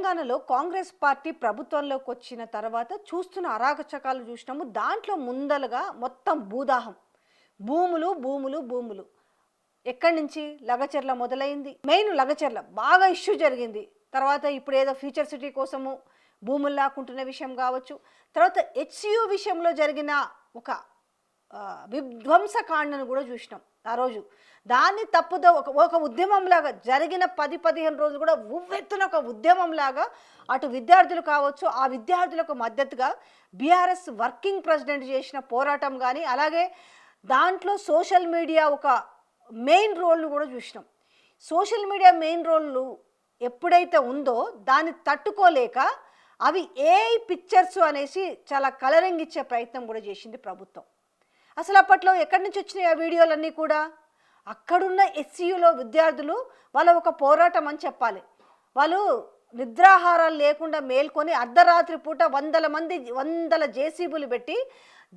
తెలంగాణలో కాంగ్రెస్ పార్టీ ప్రభుత్వంలోకి వచ్చిన తర్వాత చూస్తున్న అరాచకాలు చూసినాము. దాంట్లో ముందలుగా మొత్తం భూదాహం, భూములు భూములు భూములు. ఎక్కడి నుంచి? లగచర్ల మొదలైంది. మెయిన్ లగచర్ల బాగా ఇష్యూ జరిగింది. తర్వాత ఇప్పుడు ఏదో ఫ్యూచర్ సిటీ కోసము భూములు లాక్కుంటున్న విషయం కావచ్చు. తర్వాత హెచ్సియు విషయంలో జరిగిన ఒక విధ్వంసకాండను కూడా చూసినాం ఆ రోజు. దాన్ని తప్పుదో ఒక ఉద్యమంలాగా జరిగిన 10-15 రోజులు కూడా ఉవ్వెత్తున ఒక ఉద్యమంలాగా అటు విద్యార్థులు కావచ్చు, ఆ విద్యార్థులకు మద్దతుగా బీఆర్ఎస్ వర్కింగ్ ప్రెసిడెంట్ చేసిన పోరాటం కానీ, అలాగే దాంట్లో సోషల్ మీడియా ఒక మెయిన్ రోల్ను కూడా చూసినాం. సోషల్ మీడియా మెయిన్ రోల్లు ఎప్పుడైతే ఉందో దాన్ని తట్టుకోలేక అవి ఏఐ పిక్చర్స్ అనేసి చాలా కలరింగ్ ఇచ్చే ప్రయత్నం కూడా చేసింది ప్రభుత్వం. అసలు అప్పట్లో ఎక్కడి నుంచి వచ్చినాయి ఆ వీడియోలన్నీ కూడా? అక్కడున్న హెచ్సియులో విద్యార్థులు వాళ్ళ ఒక పోరాటం అని చెప్పాలి. వాళ్ళు నిద్రాహారాలు లేకుండా మేల్కొని అర్ధరాత్రి పూట వందల జేసీబీలు పెట్టి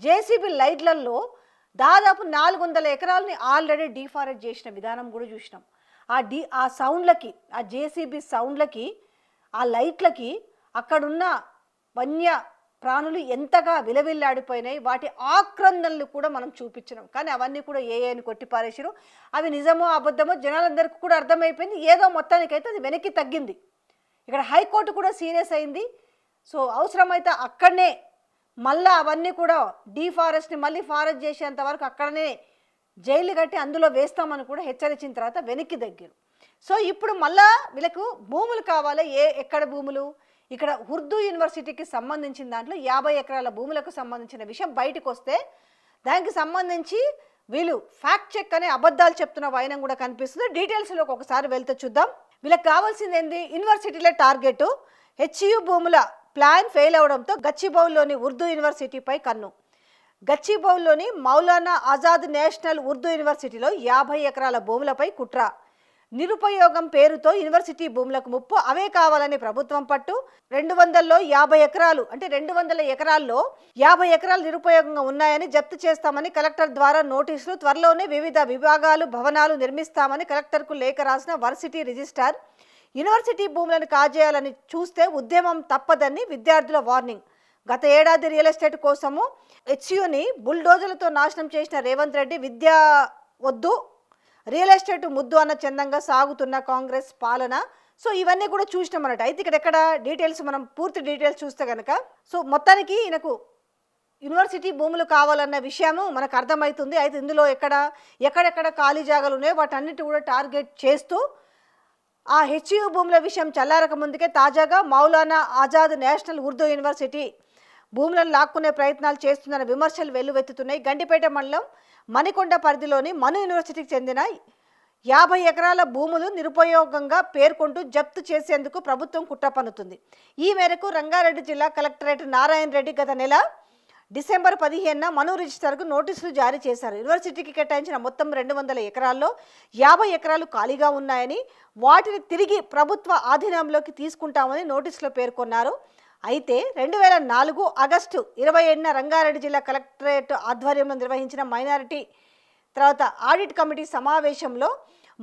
జేసీబీ లైట్లలో దాదాపు 400 ఎకరాలని ఆల్రెడీ డీఫారెస్ట్ చేసిన విధానం కూడా చూసినాం. ఆ సౌండ్లకి, ఆ జేసీబీ సౌండ్లకి, ఆ లైట్లకి అక్కడున్న వన్య ప్రాణులు ఎంతగా విలవిల్లాడిపోయినాయి. వాటి ఆక్రందనలు కూడా మనం చూపించినాం. కానీ అవన్నీ కూడా ఏఐని కొట్టిపారేసారు. అవి నిజమో అబద్ధమో జనాలందరికీ కూడా అర్థమైపోయింది. ఏదో మొత్తానికైతే అది వెనక్కి తగ్గింది. ఇక్కడ హైకోర్టు కూడా సీరియస్ అయింది. సో అవసరమైతే అక్కడనే మళ్ళీ అవన్నీ కూడా డీఫారెస్ట్ని మళ్ళీ ఫారెస్ట్ చేసేంత వరకు అక్కడనే జైలు కట్టి అందులో వేస్తామని కూడా హెచ్చరించిన తర్వాత వెనక్కి తగ్గారు. సో ఇప్పుడు మళ్ళా వీళ్ళకు భూములు కావాలి. ఎక్కడ భూములు? ఇక్కడ ఉర్దూ యూనివర్సిటీకి సంబంధించిన దాంట్లో 50 ఎకరాల భూములకు సంబంధించిన విషయం బయటకు వస్తే దానికి సంబంధించి వీళ్ళు ఫ్యాక్ట్ చెక్ అనే అబద్ధాలు చెప్తున్న వైనం కూడా కనిపిస్తుంది. డీటెయిల్స్లోకి ఒకసారి వెళ్తే చూద్దాం. వీళ్ళకి కావాల్సింది ఏంది? యూనివర్సిటీల టార్గెట్. హెచ్యు భూముల ప్లాన్ ఫెయిల్ అవడంతో గచ్చిబౌలిలోని ఉర్దూ యూనివర్సిటీపై కన్ను. గచ్చిబౌలిలోని మౌలానా ఆజాద్ నేషనల్ ఉర్దూ యూనివర్సిటీలో 50 ఎకరాల భూములపై కుట్ర. నిరుపయోగం పేరుతో యూనివర్సిటీ భూములకు ముప్పు, అవే కావాలని ప్రభుత్వం పట్టు. 200లో 50 ఎకరాలు అంటే 200 ఎకరాల్లో 50 ఎకరాలు నిరుపయోగంగా ఉన్నాయని జప్తు చేస్తామని కలెక్టర్ ద్వారా నోటీసులు. త్వరలోనే వివిధ విభాగాలు భవనాలు నిర్మిస్తామని కలెక్టర్కు లేఖ రాసిన వర్సిటీ రిజిస్ట్రార్. యూనివర్సిటీ భూములను కాజేయాలని చూస్తే ఉద్యమం తప్పదని విద్యార్థుల వార్నింగ్. గత ఏడాది రియల్ ఎస్టేట్ కోసము హెచ్యుని బుల్డోజర్లతో నాశనం చేసిన రేవంత్ రెడ్డి విద్యా వద్దు, రియల్ ఎస్టేట్ ముద్దు అన్న చందంగా సాగుతున్న కాంగ్రెస్ పాలన. సో ఇవన్నీ కూడా చూసినాం అన్నట్టు. అయితే ఇక్కడ డీటెయిల్స్ మనం పూర్తి డీటెయిల్స్ చూస్తే కనుక సో మొత్తానికి ఈయనకు యూనివర్సిటీ భూములు కావాలన్న విషయము మనకు అర్థమవుతుంది. అయితే ఇందులో ఎక్కడెక్కడ ఖాళీ జాగాలు ఉన్నాయో వాటన్నిటి కూడా టార్గెట్ చేస్తూ ఆ హెచ్యు భూముల విషయం చల్లారక ముందుకే తాజాగా మౌలానా ఆజాద్ నేషనల్ ఉర్దూ యూనివర్సిటీ భూములను లాక్కునే ప్రయత్నాలు చేస్తున్న విమర్శలు వెల్లువెత్తుతున్నాయి. గండిపేట మండలం మణికొండ పరిధిలోని మను యూనివర్సిటీకి చెందిన 50 ఎకరాల భూములు నిరుపయోగంగా పేర్కొంటూ జప్తు చేసేందుకు ప్రభుత్వం కుట్ర పన్నుతుంది. ఈ మేరకు రంగారెడ్డి జిల్లా కలెక్టరేట్ నారాయణ రెడ్డి గత నెల డిసెంబర్ 15న మను రిజిస్టర్కు నోటీసులు జారీ చేశారు. యూనివర్సిటీకి కేటాయించిన మొత్తం 200 ఎకరాల్లో 50 ఎకరాలు ఖాళీగా ఉన్నాయని, వాటిని తిరిగి ప్రభుత్వ ఆధీనంలోకి తీసుకుంటామని నోటీసులో పేర్కొన్నారు. అయితే 2004 ఆగస్టు 27న రంగారెడ్డి జిల్లా కలెక్టరేట్ ఆధ్వర్యంలో నిర్వహించిన మైనారిటీ తర్వాత ఆడిట్ కమిటీ సమావేశంలో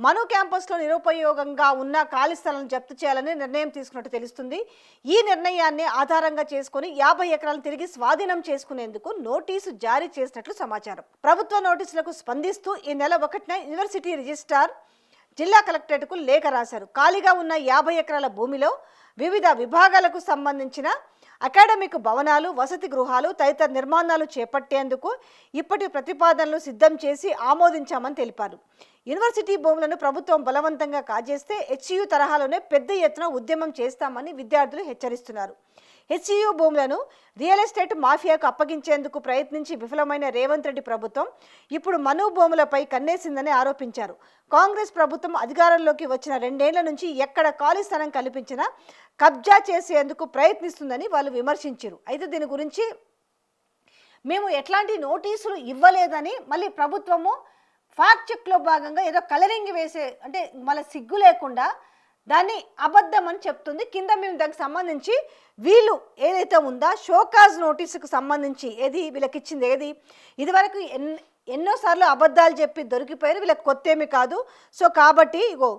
మను క్యాంపస్లో నిరుపయోగంగా ఉన్న ఖాళీ స్థలాలను జప్తు చేయాలని నిర్ణయం తీసుకున్నట్టు తెలుస్తుంది. ఈ నిర్ణయాన్ని ఆధారంగా చేసుకుని 50 ఎకరాలను తిరిగి స్వాధీనం చేసుకునేందుకు నోటీసు జారీ చేసినట్లు సమాచారం. ప్రభుత్వ నోటీసులకు స్పందిస్తూ ఈ నెల 1న యూనివర్సిటీ రిజిస్ట్రార్ జిల్లా కలెక్టరేట్కు లేఖ రాశారు. ఖాళీగా ఉన్న 50 ఎకరాల భూమిలో వివిధ విభాగాలకు సంబంధించిన అకాడమిక్ భవనాలు, వసతి గృహాలు తదితర నిర్మాణాలు చేపట్టేందుకు ఇప్పటి ప్రతిపాదనలు సిద్ధం చేసి ఆమోదించామని తెలిపారు. యూనివర్సిటీ భూములను ప్రభుత్వం బలవంతంగా కాజేస్తే హెచ్యు తరహాలోనే పెద్ద ఎత్తున ఉద్యమం చేస్తామని విద్యార్థులు హెచ్చరిస్తున్నారు. హెచ్యు భూములను రియల్ ఎస్టేట్ మాఫియాకు అప్పగించేందుకు ప్రయత్నించి విఫలమైన రేవంత్ రెడ్డి ప్రభుత్వం ఇప్పుడు మను భూములపై కన్నేసిందని ఆరోపించారు. కాంగ్రెస్ ప్రభుత్వం అధికారంలోకి వచ్చిన 2 ఏళ్ల నుంచి ఎక్కడ ఖాళీ స్థలం కల్పించినా కబ్జా చేసేందుకు ప్రయత్నిస్తుందని వాళ్ళు విమర్శించారు. అయితే దీని గురించి మేము ఎట్లాంటి నోటీసులు ఇవ్వలేదని మళ్ళీ ప్రభుత్వము ఫ్యాక్ట్ చెక్లో భాగంగా ఏదో కలరింగ్ వేసే అంటే మళ్ళీ సిగ్గు లేకుండా దాన్ని అబద్ధం అని చెప్తుంది. కింద మేము దానికి సంబంధించి వీళ్ళు ఏదైతే ఉందో షోకాజ్ నోటీసుకు సంబంధించి వీళ్ళకి ఇచ్చింది ఇదివరకు ఎన్నోసార్లు అబద్ధాలు చెప్పి దొరికిపోయారు. వీళ్ళకి కొత్త ఏమి కాదు. సో కాబట్టి ఇగో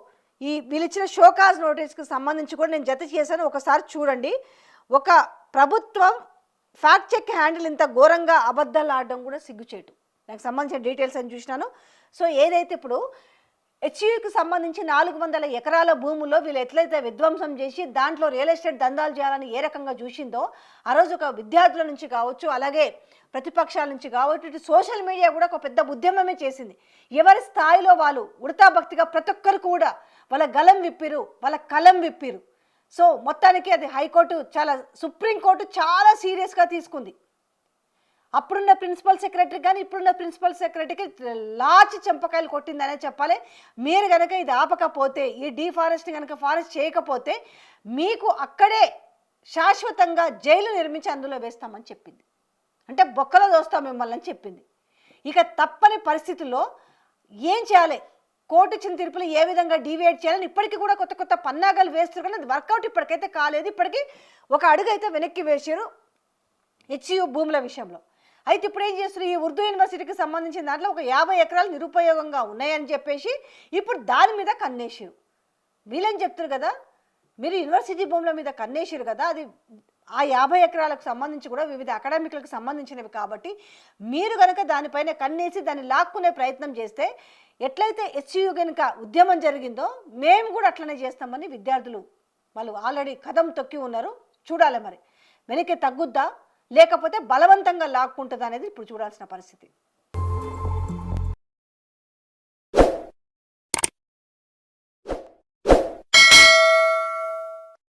వీళ్ళు ఇచ్చిన షోకాజ్ నోటీస్కి సంబంధించి కూడా నేను జత చేశాను, ఒకసారి చూడండి. ఒక ప్రభుత్వం ఫ్యాక్ట్ చెక్ హ్యాండిల్ ఇంత ఘోరంగా అబద్ధాలు ఆడడం కూడా సిగ్గుచేటు. నాకు సంబంధించిన డీటెయిల్స్ అని చూసినాను. సో ఏదైతే ఇప్పుడు హెచ్యుకి సంబంధించి 400 ఎకరాల భూముల్లో వీళ్ళు ఎట్లయితే విధ్వంసం చేసి దాంట్లో రియల్ ఎస్టేట్ దందాలు చేయాలని ఏ రకంగా చూసిందో, ఆ రోజు ఒక విద్యార్థుల నుంచి కావచ్చు, అలాగే ప్రతిపక్షాల నుంచి కావచ్చు, ఇటు సోషల్ మీడియా కూడా ఒక పెద్ద ఉద్యమమే చేసింది. ఎవరి స్థాయిలో వాళ్ళు ఉడతాభక్తిగా ప్రతి ఒక్కరు కూడా వాళ్ళ గలం విప్పిరు, వాళ్ళ కలం విప్పిరు. సో మొత్తానికి అది హైకోర్టు సుప్రీంకోర్టు చాలా సీరియస్గా తీసుకుంది. అప్పుడున్న ప్రిన్సిపల్ సెక్రటరీ కానీ ఇప్పుడున్న ప్రిన్సిపల్ సెక్రటరీకి లాచి చెంపకాయలు కొట్టిందనే చెప్పాలి. మీరు కనుక ఇది ఆపకపోతే, ఈ డీఫారెస్ట్ కనుక ఫారెస్ట్ చేయకపోతే మీకు అక్కడే శాశ్వతంగా జైలు నిర్మించి అందులో వేస్తామని చెప్పింది. అంటే బొక్కలో దోస్తాం మిమ్మల్ని అని చెప్పింది. ఇక తప్పని పరిస్థితుల్లో ఏం చేయాలి, కోర్టు ఇచ్చిన తీర్పులు ఏ విధంగా డీవియేట్ చేయాలని ఇప్పటికీ కూడా కొత్త కొత్త పన్నాగాలు వేస్తారు, కానీ అది వర్కౌట్ ఇప్పటికైతే కాలేదు. ఇప్పటికీ ఒక అడుగు అయితే వెనక్కి వేసారు హెచ్యు భూముల విషయంలో. అయితే ఇప్పుడు ఏం చేస్తారు, ఈ ఉర్దూ యూనివర్సిటీకి సంబంధించిన దాంట్లో ఒక 50 ఎకరాలు నిరుపయోగంగా ఉన్నాయని చెప్పేసి ఇప్పుడు దాని మీద కన్నేసారు. వీళ్ళని చెప్తారు కదా, మీరు యూనివర్సిటీ భూముల మీద కన్నేసారు కదా, అది ఆ 50 ఎకరాలకు సంబంధించి కూడా వివిధ అకాడమిక్లకు సంబంధించినవి కాబట్టి మీరు కనుక దానిపైన కన్నేసి దాన్ని లాక్కునే ప్రయత్నం చేస్తే, ఎట్లయితే హెచ్యు కనుక ఉద్యమం జరిగిందో మేము కూడా అట్లనే చేస్తామని విద్యార్థులు వాళ్ళు ఆల్రెడీ కదం తొక్కి ఉన్నారు. చూడాలి మరి వెనక్కి తగ్గుద్దా లేకపోతే బలవంతంగా లాక్కుంటుందా అనేది ఇప్పుడు చూడాల్సిన పరిస్థితి.